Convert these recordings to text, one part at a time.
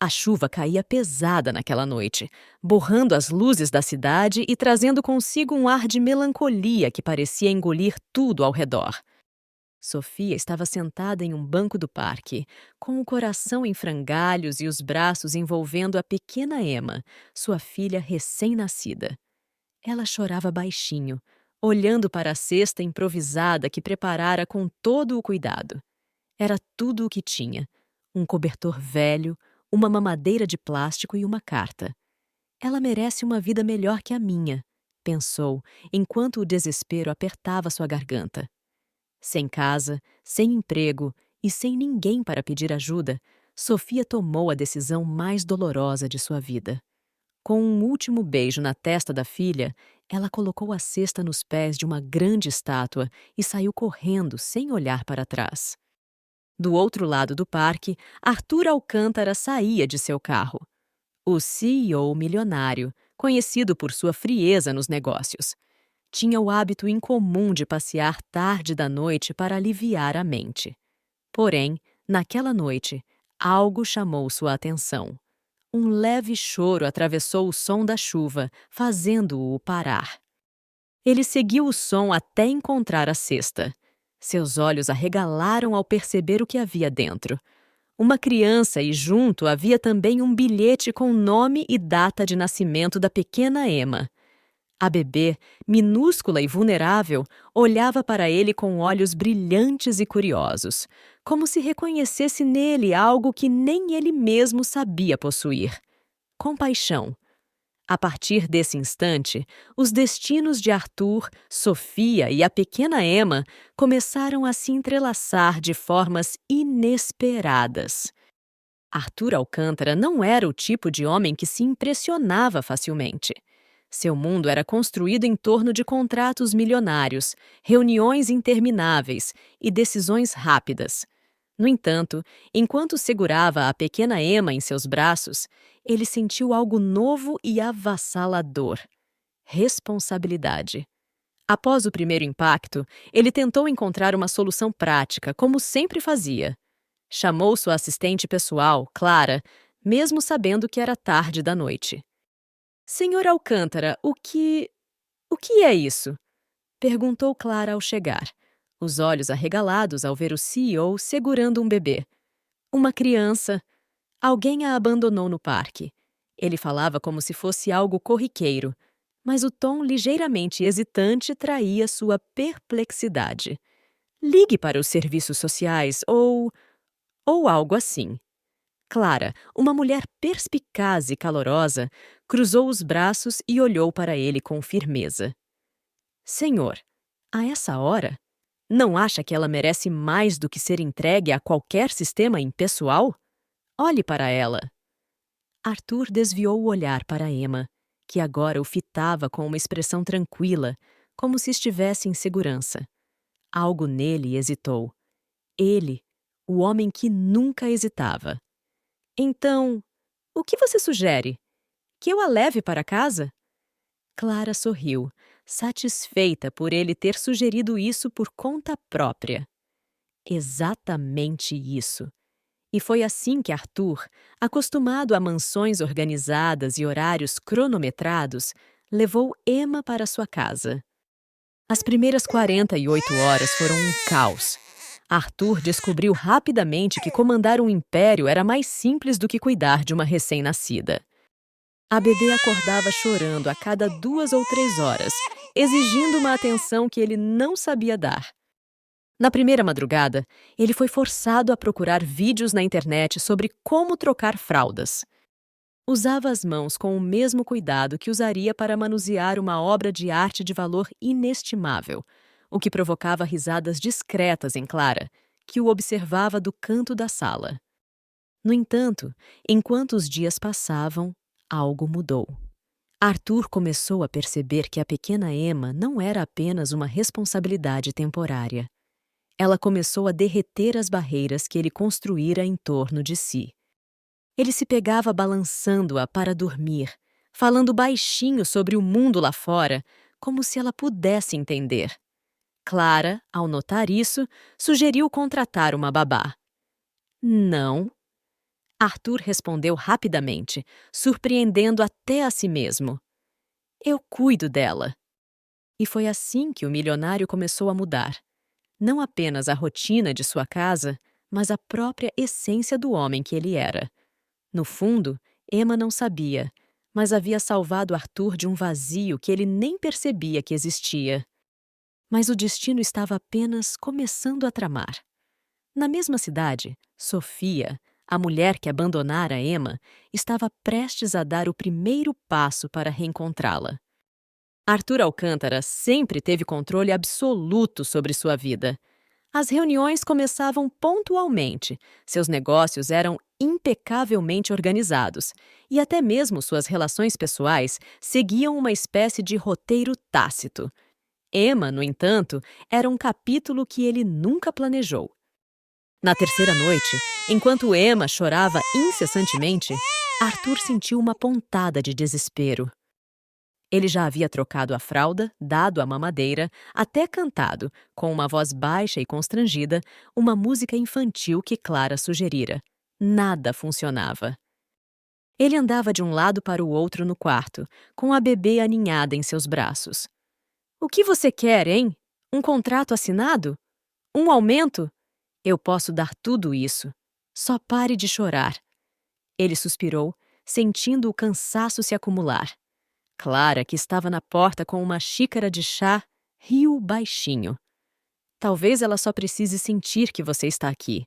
A chuva caía pesada naquela noite, borrando as luzes da cidade e trazendo consigo um ar de melancolia que parecia engolir tudo ao redor. Sofia estava sentada em um banco do parque, com o coração em frangalhos e os braços envolvendo a pequena Emma, sua filha recém-nascida. Ela chorava baixinho, olhando para a cesta improvisada que preparara com todo o cuidado. Era tudo o que tinha: um cobertor velho, uma mamadeira de plástico e uma carta. Ela merece uma vida melhor que a minha, pensou, enquanto o desespero apertava sua garganta. Sem casa, sem emprego e sem ninguém para pedir ajuda, Sofia tomou a decisão mais dolorosa de sua vida. Com um último beijo na testa da filha, ela colocou a cesta nos pés de uma grande estátua e saiu correndo sem olhar para trás. Do outro lado do parque, Arthur Alcântara saía de seu carro. O CEO milionário, conhecido por sua frieza nos negócios, tinha o hábito incomum de passear tarde da noite para aliviar a mente. Porém, naquela noite, algo chamou sua atenção. Um leve choro atravessou o som da chuva, fazendo-o parar. Ele seguiu o som até encontrar a cesta. Seus olhos arregalaram ao perceber o que havia dentro. Uma criança e junto havia também um bilhete com nome e data de nascimento da pequena Emma. A bebê, minúscula e vulnerável, olhava para ele com olhos brilhantes e curiosos, como se reconhecesse nele algo que nem ele mesmo sabia possuir: compaixão. A partir desse instante, os destinos de Arthur, Sofia e a pequena Emma começaram a se entrelaçar de formas inesperadas. Arthur Alcântara não era o tipo de homem que se impressionava facilmente. Seu mundo era construído em torno de contratos milionários, reuniões intermináveis e decisões rápidas. No entanto, enquanto segurava a pequena Emma em seus braços, ele sentiu algo novo e avassalador: responsabilidade. Após o primeiro impacto, ele tentou encontrar uma solução prática, como sempre fazia. Chamou sua assistente pessoal, Clara, mesmo sabendo que era tarde da noite. "Senhor Alcântara, o que é isso?" perguntou Clara ao chegar, os olhos arregalados ao ver o CEO segurando um bebê. "Uma criança. Alguém a abandonou no parque." Ele falava como se fosse algo corriqueiro, mas o tom ligeiramente hesitante traía sua perplexidade. "Ligue para os serviços sociais ou algo assim." Clara, uma mulher perspicaz e calorosa, cruzou os braços e olhou para ele com firmeza. "Senhor, a essa hora? Não acha que ela merece mais do que ser entregue a qualquer sistema impessoal? Olhe para ela." Arthur desviou o olhar para Emma, que agora o fitava com uma expressão tranquila, como se estivesse em segurança. Algo nele hesitou. Ele, o homem que nunca hesitava. "Então, o que você sugere? Que eu a leve para casa?" Clara sorriu, satisfeita por ele ter sugerido isso por conta própria. Exatamente isso. E foi assim que Arthur, acostumado a mansões organizadas e horários cronometrados, levou Emma para sua casa. As primeiras 48 horas foram um caos. Arthur descobriu rapidamente que comandar um império era mais simples do que cuidar de uma recém-nascida. A bebê acordava chorando a cada 2 ou 3 horas, exigindo uma atenção que ele não sabia dar. Na primeira madrugada, ele foi forçado a procurar vídeos na internet sobre como trocar fraldas. Usava as mãos com o mesmo cuidado que usaria para manusear uma obra de arte de valor inestimável, o que provocava risadas discretas em Clara, que o observava do canto da sala. No entanto, enquanto os dias passavam, algo mudou. Arthur começou a perceber que a pequena Emma não era apenas uma responsabilidade temporária. Ela começou a derreter as barreiras que ele construíra em torno de si. Ele se pegava balançando-a para dormir, falando baixinho sobre o mundo lá fora, como se ela pudesse entender. Clara, ao notar isso, sugeriu contratar uma babá. "Não." Arthur respondeu rapidamente, surpreendendo até a si mesmo. Eu cuido dela. E foi assim que o milionário começou a mudar. Não apenas a rotina de sua casa, mas a própria essência do homem que ele era. No fundo, Emma não sabia, mas havia salvado Arthur de um vazio que ele nem percebia que existia. Mas o destino estava apenas começando a tramar. Na mesma cidade, Sofia, a mulher que abandonara Emma, estava prestes a dar o primeiro passo para reencontrá-la. Arthur Alcântara sempre teve controle absoluto sobre sua vida. As reuniões começavam pontualmente, seus negócios eram impecavelmente organizados e até mesmo suas relações pessoais seguiam uma espécie de roteiro tácito. Emma, no entanto, era um capítulo que ele nunca planejou. Na terceira noite, enquanto Emma chorava incessantemente, Arthur sentiu uma pontada de desespero. Ele já havia trocado a fralda, dado a mamadeira, até cantado, com uma voz baixa e constrangida, uma música infantil que Clara sugerira. Nada funcionava. Ele andava de um lado para o outro no quarto, com a bebê aninhada em seus braços. O que você quer, hein? Um contrato assinado? Um aumento? Eu posso dar tudo isso. Só pare de chorar. Ele suspirou, sentindo o cansaço se acumular. Clara, que estava na porta com uma xícara de chá, riu baixinho. Talvez ela só precise sentir que você está aqui.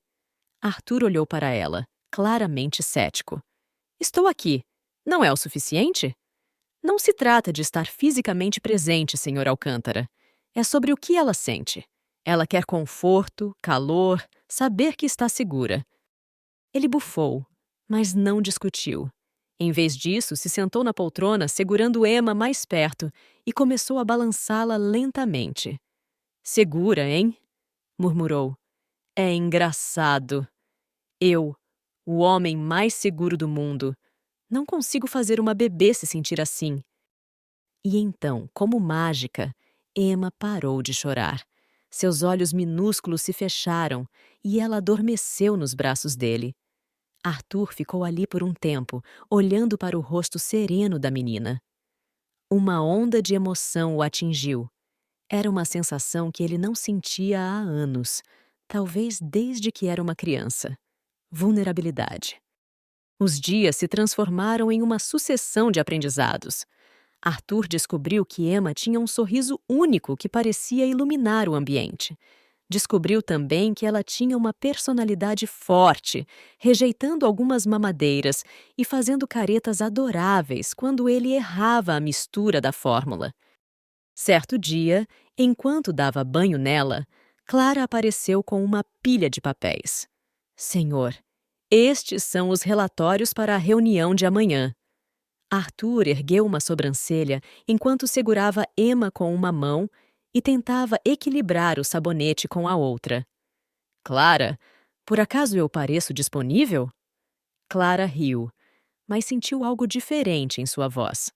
Arthur olhou para ela, claramente cético. Estou aqui. Não é o suficiente? Não se trata de estar fisicamente presente, Sr. Alcântara. É sobre o que ela sente. Ela quer conforto, calor, saber que está segura. Ele bufou, mas não discutiu. Em vez disso, se sentou na poltrona segurando Emma mais perto e começou a balançá-la lentamente. Segura, hein? Murmurou. É engraçado. Eu, o homem mais seguro do mundo, não consigo fazer uma bebê se sentir assim. E então, como mágica, Emma parou de chorar. Seus olhos minúsculos se fecharam e ela adormeceu nos braços dele. Arthur ficou ali por um tempo, olhando para o rosto sereno da menina. Uma onda de emoção o atingiu. Era uma sensação que ele não sentia há anos, talvez desde que era uma criança. Vulnerabilidade. Os dias se transformaram em uma sucessão de aprendizados. Arthur descobriu que Emma tinha um sorriso único que parecia iluminar o ambiente. Descobriu também que ela tinha uma personalidade forte, rejeitando algumas mamadeiras e fazendo caretas adoráveis quando ele errava a mistura da fórmula. Certo dia, enquanto dava banho nela, Clara apareceu com uma pilha de papéis. Senhor, estes são os relatórios para a reunião de amanhã. Arthur ergueu uma sobrancelha enquanto segurava Emma com uma mão e tentava equilibrar o sabonete com a outra. Clara, por acaso eu pareço disponível? Clara riu, mas sentiu algo diferente em sua voz.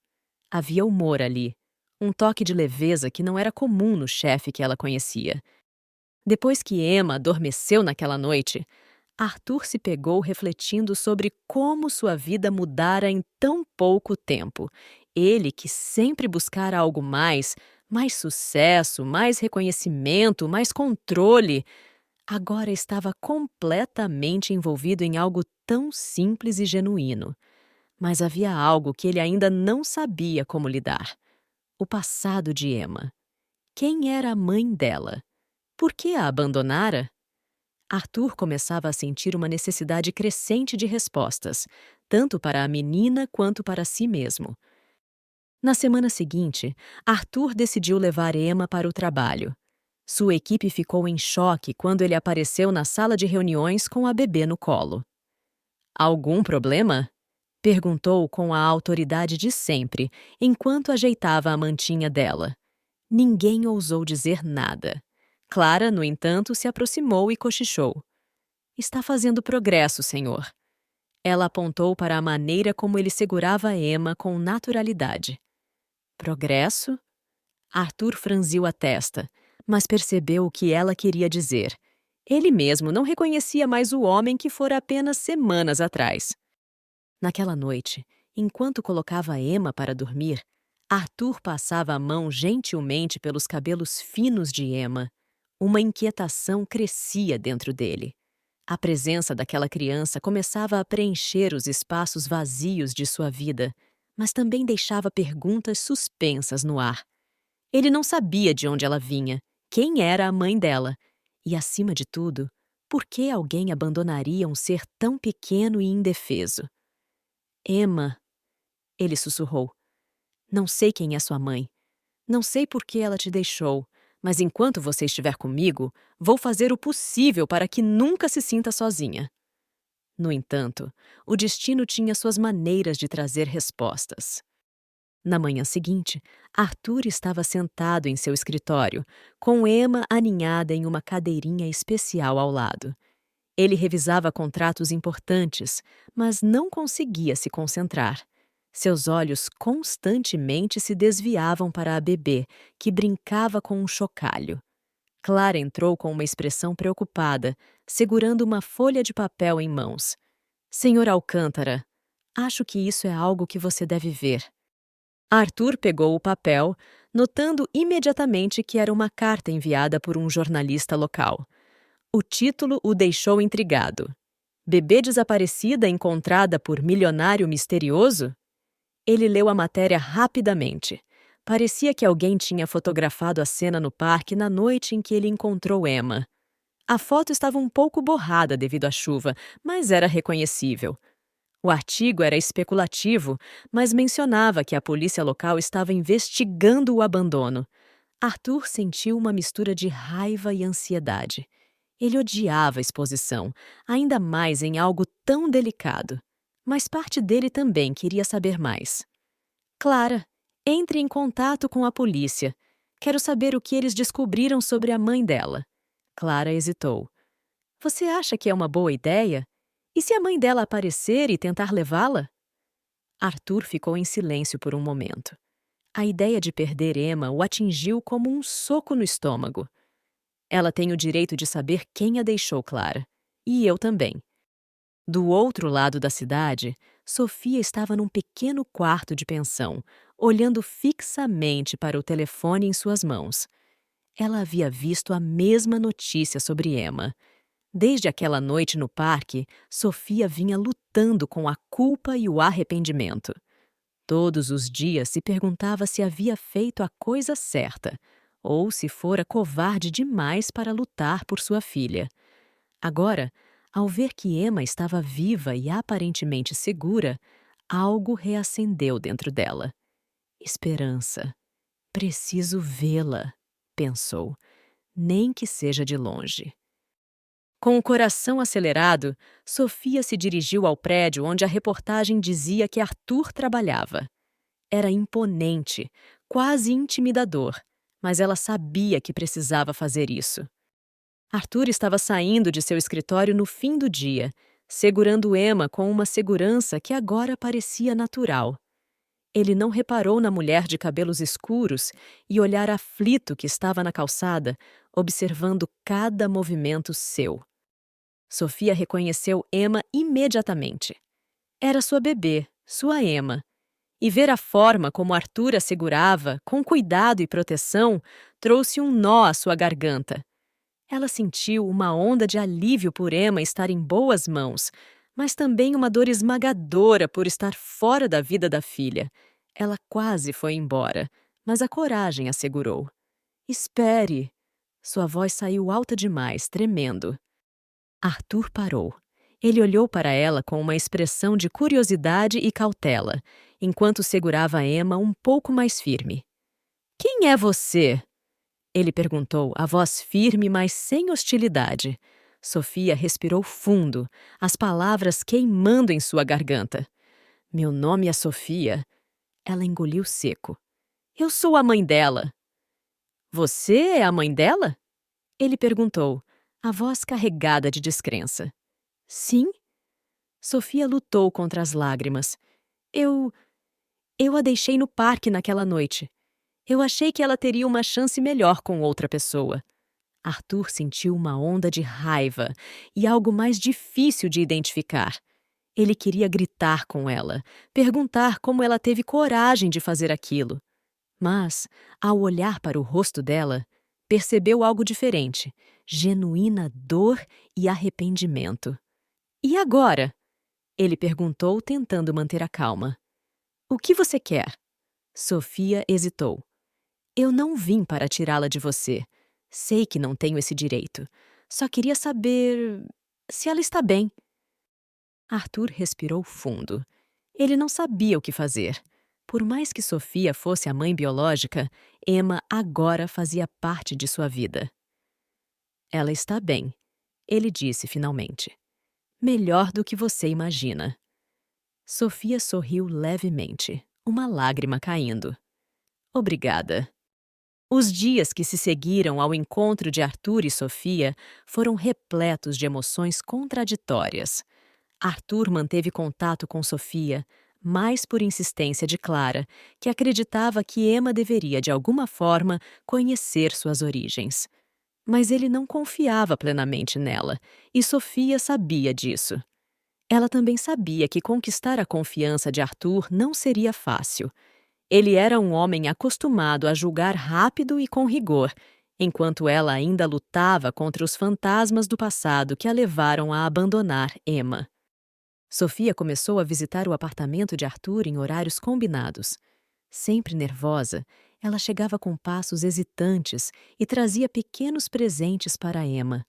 Havia humor ali, um toque de leveza que não era comum no chefe que ela conhecia. Depois que Emma adormeceu naquela noite, Arthur se pegou refletindo sobre como sua vida mudara em tão pouco tempo. Ele, que sempre buscara algo mais sucesso, mais reconhecimento, mais controle, agora estava completamente envolvido em algo tão simples e genuíno. Mas havia algo que ele ainda não sabia como lidar. O passado de Emma. Quem era a mãe dela? Por que a abandonara? Arthur começava a sentir uma necessidade crescente de respostas, tanto para a menina quanto para si mesmo. Na semana seguinte, Arthur decidiu levar Emma para o trabalho. Sua equipe ficou em choque quando ele apareceu na sala de reuniões com a bebê no colo. Algum problema? Perguntou com a autoridade de sempre, enquanto ajeitava a mantinha dela. Ninguém ousou dizer nada. Clara, no entanto, se aproximou e cochichou. Está fazendo progresso, senhor. Ela apontou para a maneira como ele segurava Emma com naturalidade. Progresso? Arthur franziu a testa, mas percebeu o que ela queria dizer. Ele mesmo não reconhecia mais o homem que fora apenas semanas atrás. Naquela noite, enquanto colocava Emma para dormir, Arthur passava a mão gentilmente pelos cabelos finos de Emma. Uma inquietação crescia dentro dele. A presença daquela criança começava a preencher os espaços vazios de sua vida, mas também deixava perguntas suspensas no ar. Ele não sabia de onde ela vinha, quem era a mãe dela e, acima de tudo, por que alguém abandonaria um ser tão pequeno e indefeso. Emma, ele sussurrou. Não sei quem é sua mãe. Não sei por que ela te deixou, mas enquanto você estiver comigo, vou fazer o possível para que nunca se sinta sozinha. No entanto, o destino tinha suas maneiras de trazer respostas. Na manhã seguinte, Arthur estava sentado em seu escritório, com Emma aninhada em uma cadeirinha especial ao lado. Ele revisava contratos importantes, mas não conseguia se concentrar. Seus olhos constantemente se desviavam para a bebê, que brincava com um chocalho. Clara entrou com uma expressão preocupada, segurando uma folha de papel em mãos. Senhor Alcântara, acho que isso é algo que você deve ver. Arthur pegou o papel, notando imediatamente que era uma carta enviada por um jornalista local. O título o deixou intrigado. Bebê desaparecida encontrada por milionário misterioso? Ele leu a matéria rapidamente. Parecia que alguém tinha fotografado a cena no parque na noite em que ele encontrou Emma. A foto estava um pouco borrada devido à chuva, mas era reconhecível. O artigo era especulativo, mas mencionava que a polícia local estava investigando o abandono. Arthur sentiu uma mistura de raiva e ansiedade. Ele odiava a exposição, ainda mais em algo tão delicado. Mas parte dele também queria saber mais. Clara, entre em contato com a polícia. Quero saber o que eles descobriram sobre a mãe dela. Clara hesitou. Você acha que é uma boa ideia? E se a mãe dela aparecer e tentar levá-la? Arthur ficou em silêncio por um momento. A ideia de perder Emma o atingiu como um soco no estômago. Ela tem o direito de saber quem a deixou, Clara. E eu também. Do outro lado da cidade, Sofia estava num pequeno quarto de pensão, olhando fixamente para o telefone em suas mãos. Ela havia visto a mesma notícia sobre Emma. Desde aquela noite no parque, Sofia vinha lutando com a culpa e o arrependimento. Todos os dias se perguntava se havia feito a coisa certa, ou se fora covarde demais para lutar por sua filha. Agora, ao ver que Emma estava viva e aparentemente segura, algo reacendeu dentro dela. Esperança. Preciso vê-la, pensou, nem que seja de longe. Com o coração acelerado, Sofia se dirigiu ao prédio onde a reportagem dizia que Arthur trabalhava. Era imponente, quase intimidador, mas ela sabia que precisava fazer isso. Arthur estava saindo de seu escritório no fim do dia, segurando Emma com uma segurança que agora parecia natural. Ele não reparou na mulher de cabelos escuros e olhar aflito que estava na calçada, observando cada movimento seu. Sofia reconheceu Emma imediatamente. Era sua bebê, sua Emma. E ver a forma como Arthur a segurava, com cuidado e proteção, trouxe um nó à sua garganta. Ela sentiu uma onda de alívio por Emma estar em boas mãos, mas também uma dor esmagadora por estar fora da vida da filha. Ela quase foi embora, mas a coragem a segurou. Espere! Sua voz saiu alta demais, tremendo. Arthur parou. Ele olhou para ela com uma expressão de curiosidade e cautela, enquanto segurava Emma um pouco mais firme. Quem é você? Ele perguntou, a voz firme, mas sem hostilidade. Sofia respirou fundo, as palavras queimando em sua garganta. Meu nome é Sofia. Ela engoliu seco. Eu sou a mãe dela. Você é a mãe dela? Ele perguntou, a voz carregada de descrença. Sim? Sofia lutou contra as lágrimas. Eu a deixei no parque naquela noite. Eu achei que ela teria uma chance melhor com outra pessoa. Arthur sentiu uma onda de raiva e algo mais difícil de identificar. Ele queria gritar com ela, perguntar como ela teve coragem de fazer aquilo. Mas, ao olhar para o rosto dela, percebeu algo diferente: genuína dor e arrependimento. E agora? Ele perguntou, tentando manter a calma. O que você quer? Sofia hesitou. Eu não vim para tirá-la de você. Sei que não tenho esse direito. Só queria saber se ela está bem. Arthur respirou fundo. Ele não sabia o que fazer. Por mais que Sofia fosse a mãe biológica, Emma agora fazia parte de sua vida. Ela está bem, ele disse finalmente. Melhor do que você imagina. Sofia sorriu levemente, uma lágrima caindo. Obrigada. Os dias que se seguiram ao encontro de Arthur e Sofia foram repletos de emoções contraditórias. Arthur manteve contato com Sofia, mais por insistência de Clara, que acreditava que Emma deveria, de alguma forma, conhecer suas origens. Mas ele não confiava plenamente nela, e Sofia sabia disso. Ela também sabia que conquistar a confiança de Arthur não seria fácil. Ele era um homem acostumado a julgar rápido e com rigor, enquanto ela ainda lutava contra os fantasmas do passado que a levaram a abandonar Emma. Sofia começou a visitar o apartamento de Arthur em horários combinados. Sempre nervosa, ela chegava com passos hesitantes e trazia pequenos presentes para Emma.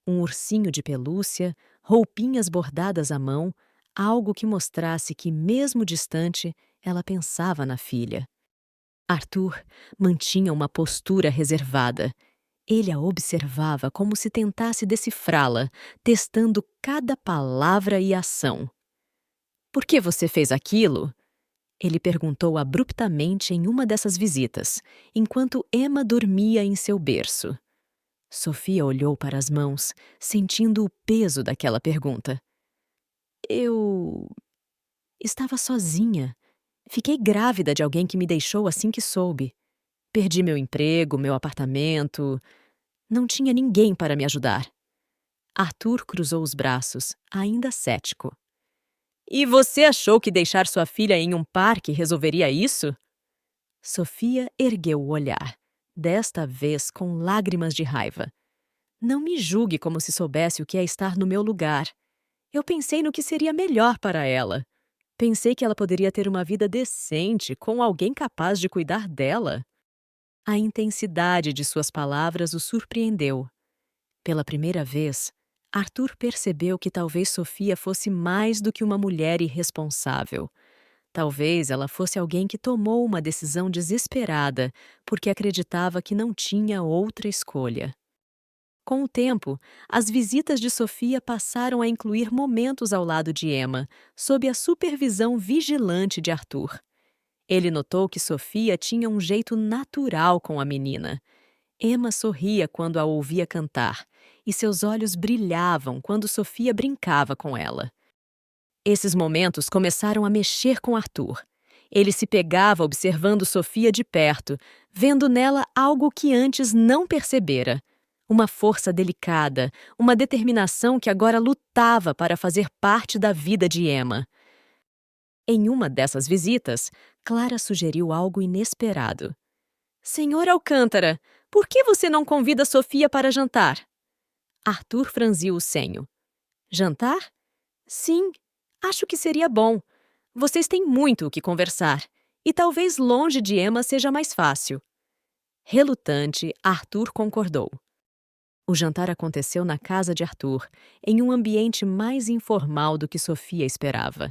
Um ursinho de pelúcia, roupinhas bordadas à mão, algo que mostrasse que, mesmo distante, ela pensava na filha. Arthur mantinha uma postura reservada. Ele a observava como se tentasse decifrá-la, testando cada palavra e ação. Por que você fez aquilo? Ele perguntou abruptamente em uma dessas visitas, enquanto Emma dormia em seu berço. Sofia olhou para as mãos, sentindo o peso daquela pergunta. Eu estava sozinha. Fiquei grávida de alguém que me deixou assim que soube. Perdi meu emprego, meu apartamento. Não tinha ninguém para me ajudar. Arthur cruzou os braços, ainda cético. E você achou que deixar sua filha em um parque resolveria isso? Sofia ergueu o olhar, desta vez com lágrimas de raiva. Não me julgue como se soubesse o que é estar no meu lugar. Eu pensei no que seria melhor para ela. Pensei que ela poderia ter uma vida decente com alguém capaz de cuidar dela. A intensidade de suas palavras o surpreendeu. Pela primeira vez, Arthur percebeu que talvez Sofia fosse mais do que uma mulher irresponsável. Talvez ela fosse alguém que tomou uma decisão desesperada porque acreditava que não tinha outra escolha. Com o tempo, as visitas de Sofia passaram a incluir momentos ao lado de Emma, sob a supervisão vigilante de Arthur. Ele notou que Sofia tinha um jeito natural com a menina. Emma sorria quando a ouvia cantar, e seus olhos brilhavam quando Sofia brincava com ela. Esses momentos começaram a mexer com Arthur. Ele se pegava observando Sofia de perto, vendo nela algo que antes não percebera. Uma força delicada, uma determinação que agora lutava para fazer parte da vida de Emma. Em uma dessas visitas, Clara sugeriu algo inesperado. Senhor Alcântara, por que você não convida Sofia para jantar? Arthur franziu o senho. Jantar? Sim, acho que seria bom. Vocês têm muito o que conversar, e talvez longe de Emma seja mais fácil. Relutante, Arthur concordou. O jantar aconteceu na casa de Arthur, em um ambiente mais informal do que Sofia esperava.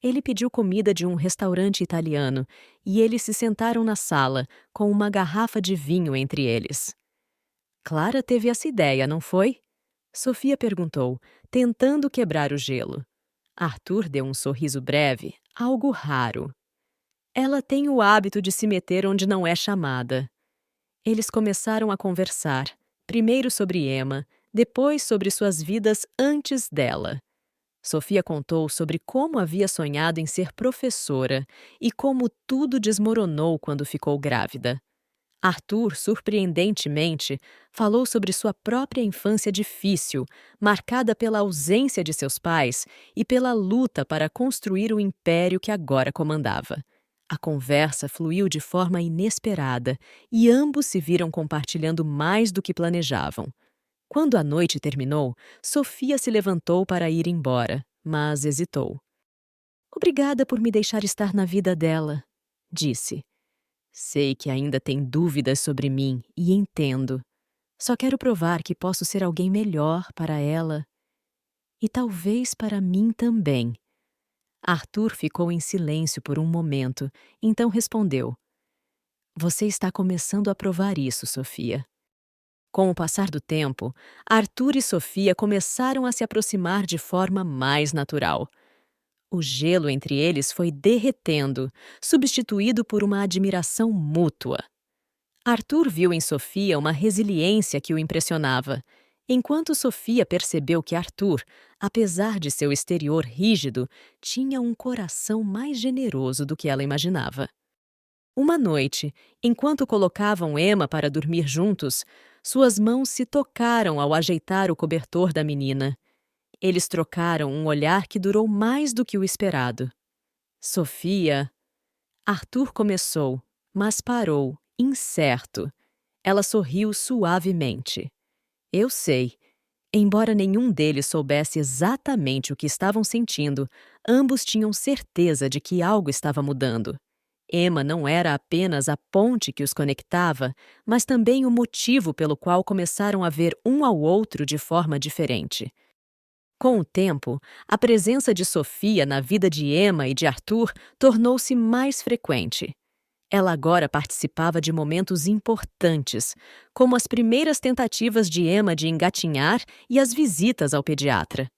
Ele pediu comida de um restaurante italiano e eles se sentaram na sala, com uma garrafa de vinho entre eles. Clara teve essa ideia, não foi? Sofia perguntou, tentando quebrar o gelo. Arthur deu um sorriso breve, algo raro. Ela tem o hábito de se meter onde não é chamada. Eles começaram a conversar, primeiro sobre Emma, depois sobre suas vidas antes dela. Sofia contou sobre como havia sonhado em ser professora e como tudo desmoronou quando ficou grávida. Arthur, surpreendentemente, falou sobre sua própria infância difícil, marcada pela ausência de seus pais e pela luta para construir o império que agora comandava. A conversa fluiu de forma inesperada e ambos se viram compartilhando mais do que planejavam. Quando a noite terminou, Sofia se levantou para ir embora, mas hesitou. "Obrigada por me deixar estar na vida dela", disse. "Sei que ainda tem dúvidas sobre mim e entendo. Só quero provar que posso ser alguém melhor para ela e talvez para mim também." Arthur ficou em silêncio por um momento, então respondeu: "Você está começando a provar isso, Sofia." Com o passar do tempo, Arthur e Sofia começaram a se aproximar de forma mais natural. O gelo entre eles foi derretendo, substituído por uma admiração mútua. Arthur viu em Sofia uma resiliência que o impressionava, enquanto Sofia percebeu que Arthur, apesar de seu exterior rígido, tinha um coração mais generoso do que ela imaginava. Uma noite, enquanto colocavam Emma para dormir juntos, suas mãos se tocaram ao ajeitar o cobertor da menina. Eles trocaram um olhar que durou mais do que o esperado. "Sofia..." Arthur começou, mas parou, incerto. Ela sorriu suavemente. "Eu sei." Embora nenhum deles soubesse exatamente o que estavam sentindo, ambos tinham certeza de que algo estava mudando. Emma não era apenas a ponte que os conectava, mas também o motivo pelo qual começaram a ver um ao outro de forma diferente. Com o tempo, a presença de Sofia na vida de Emma e de Arthur tornou-se mais frequente. Ela agora participava de momentos importantes, como as primeiras tentativas de Emma de engatinhar e as visitas ao pediatra.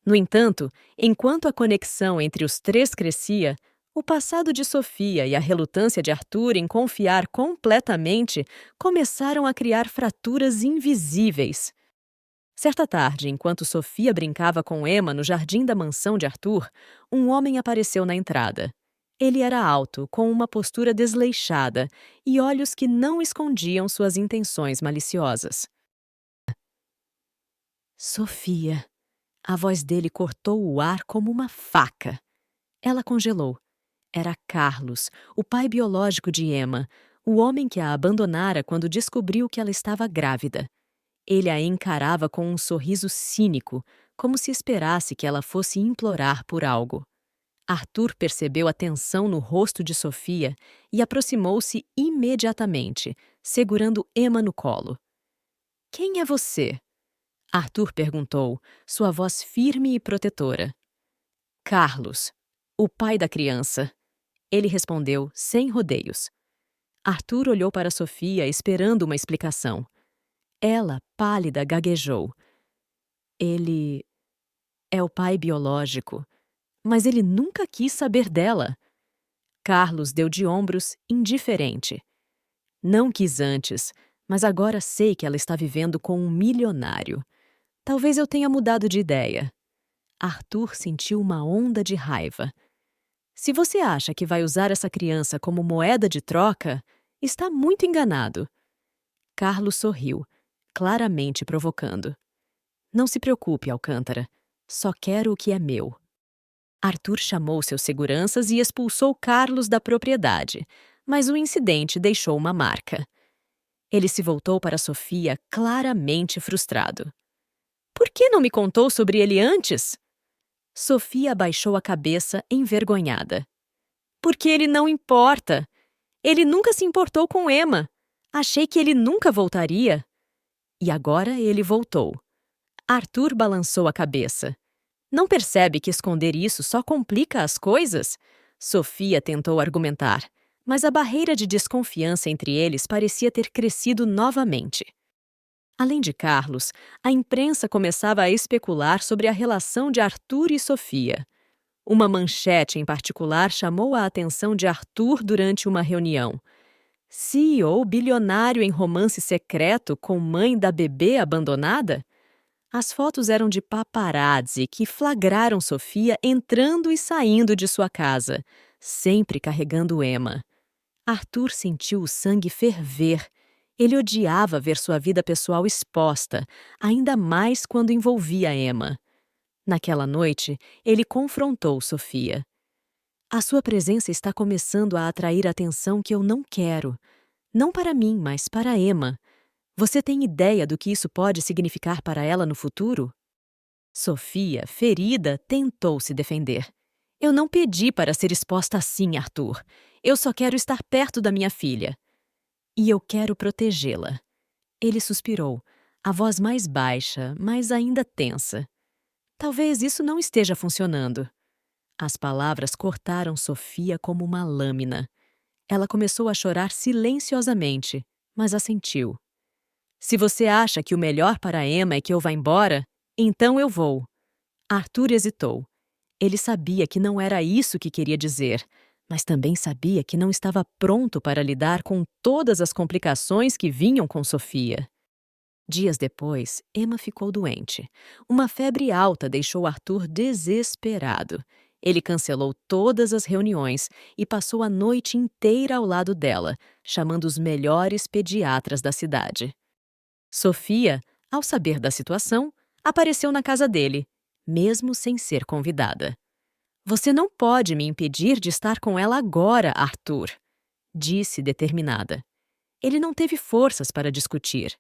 No entanto, enquanto a conexão entre os três crescia, o passado de Sofia e a relutância de Arthur em confiar completamente começaram a criar fraturas invisíveis. Certa tarde, enquanto Sofia brincava com Emma no jardim da mansão de Arthur, um homem apareceu na entrada. Ele era alto, com uma postura desleixada e olhos que não escondiam suas intenções maliciosas. "Sofia." A voz dele cortou o ar como uma faca. Ela congelou. Era Carlos, o pai biológico de Emma, o homem que a abandonara quando descobriu que ela estava grávida. Ele a encarava com um sorriso cínico, como se esperasse que ela fosse implorar por algo. Arthur percebeu a tensão no rosto de Sofia e aproximou-se imediatamente, segurando Emma no colo. "Quem é você?" Arthur perguntou, sua voz firme e protetora. "Carlos, o pai da criança." Ele respondeu, sem rodeios. Arthur olhou para Sofia, esperando uma explicação. Ela, pálida, gaguejou. "Ele é o pai biológico, mas ele nunca quis saber dela." Carlos deu de ombros, indiferente. "Não quis antes, mas agora sei que ela está vivendo com um milionário. Talvez eu tenha mudado de ideia." Arthur sentiu uma onda de raiva. "Se você acha que vai usar essa criança como moeda de troca, está muito enganado." Carlos sorriu, claramente provocando. "Não se preocupe, Alcântara. Só quero o que é meu." Arthur chamou seus seguranças e expulsou Carlos da propriedade, mas o incidente deixou uma marca. Ele se voltou para Sofia, claramente frustrado. "Por que não me contou sobre ele antes?" Sofia abaixou a cabeça, envergonhada. "Porque ele não importa. Ele nunca se importou com Emma. Achei que ele nunca voltaria." E agora ele voltou. Arthur balançou a cabeça. "Não percebe que esconder isso só complica as coisas?" Sofia tentou argumentar, mas a barreira de desconfiança entre eles parecia ter crescido novamente. Além de Carlos, a imprensa começava a especular sobre a relação de Arthur e Sofia. Uma manchete em particular chamou a atenção de Arthur durante uma reunião. CEO bilionário em romance secreto com mãe da bebê abandonada? As fotos eram de paparazzi que flagraram Sofia entrando e saindo de sua casa, sempre carregando Emma. Arthur sentiu o sangue ferver. Ele odiava ver sua vida pessoal exposta, ainda mais quando envolvia Emma. Naquela noite, ele confrontou Sofia. A sua presença está começando a atrair atenção que eu não quero. Não para mim, mas para Emma. Você tem ideia do que isso pode significar para ela no futuro? Sofia, ferida, tentou se defender. Eu não pedi para ser exposta assim, Arthur. Eu só quero estar perto da minha filha. E eu quero protegê-la. Ele suspirou, a voz mais baixa, mas ainda tensa. Talvez isso não esteja funcionando. As palavras cortaram Sofia como uma lâmina. Ela começou a chorar silenciosamente, mas assentiu. Se você acha que o melhor para Emma é que eu vá embora, então eu vou. Arthur hesitou. Ele sabia que não era isso que queria dizer, mas também sabia que não estava pronto para lidar com todas as complicações que vinham com Sofia. Dias depois, Emma ficou doente. Uma febre alta deixou Arthur desesperado. Ele cancelou todas as reuniões e passou a noite inteira ao lado dela, chamando os melhores pediatras da cidade. Sofia, ao saber da situação, apareceu na casa dele, mesmo sem ser convidada. Você não pode me impedir de estar com ela agora, Arthur, disse determinada. Ele não teve forças para discutir.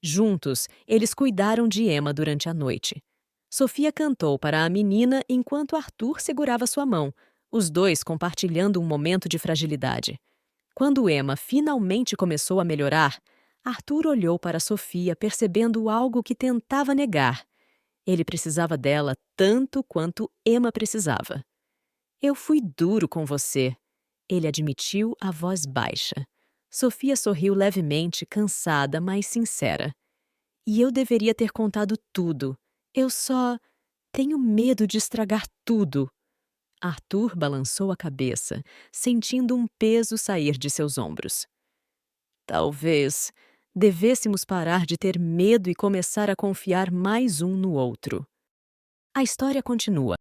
Juntos, eles cuidaram de Emma durante a noite. Sofia cantou para a menina enquanto Arthur segurava sua mão, os dois compartilhando um momento de fragilidade. Quando Emma finalmente começou a melhorar, Arthur olhou para Sofia percebendo algo que tentava negar. Ele precisava dela tanto quanto Emma precisava. Eu fui duro com você, ele admitiu a voz baixa. Sofia sorriu levemente, cansada, mas sincera. E eu deveria ter contado tudo. Eu só tenho medo de estragar tudo. Arthur balançou a cabeça, sentindo um peso sair de seus ombros. Talvez devêssemos parar de ter medo e começar a confiar mais um no outro. A história continua.